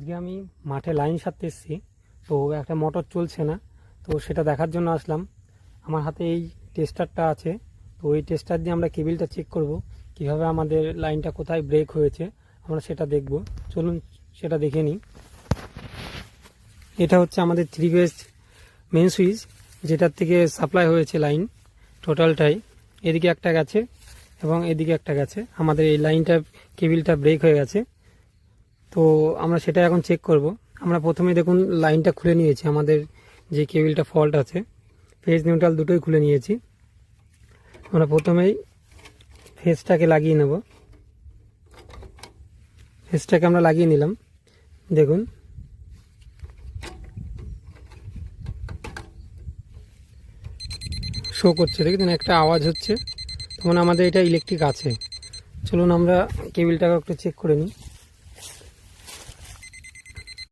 আজকে আমি মাঠে লাইন সারতে এসেছি। তো একটা মোটর চলছে না, তো সেটা দেখার জন্য আসলাম। আমার হাতে এই টেস্টারটা আছে, তো এই টেস্টার দিয়ে আমরা কেবিলটা চেক করব কিভাবে আমাদের লাইনটা কোথায় ব্রেক হয়েছে আমরা সেটা দেখব। চলুন সেটা দেখে নিই। এটা হচ্ছে আমাদের 3 ফেজ মেন সুইচ, যেটার থেকে সাপ্লাই হয়েছে লাইন টোটালটাই। এদিকে একটা গেছে এবং এদিকে একটা গেছে। আমাদের এই লাইনটা কেবিলটা ব্রেক হয়ে গেছে, তো আমরা সেটা এখন চেক করব। আমরা প্রথমে দেখুন লাইনটা খুলে নিয়েছি, আমাদের যে কেবিলটা ফল্ট আছে ফেজ নিউট্রাল দুটোই খুলে নিয়েছি। আমরা প্রথমেই ফেজটাকে লাগিয়ে নেব। ফেজটাকে আমরা লাগিয়ে নিলাম। দেখুন শো করছে, দেখুন একটা আওয়াজ হচ্ছে, তখন আমাদের এটা ইলেকট্রিক আছে। চলুন আমরা কেবিলটাকে একটু চেক করে নিই।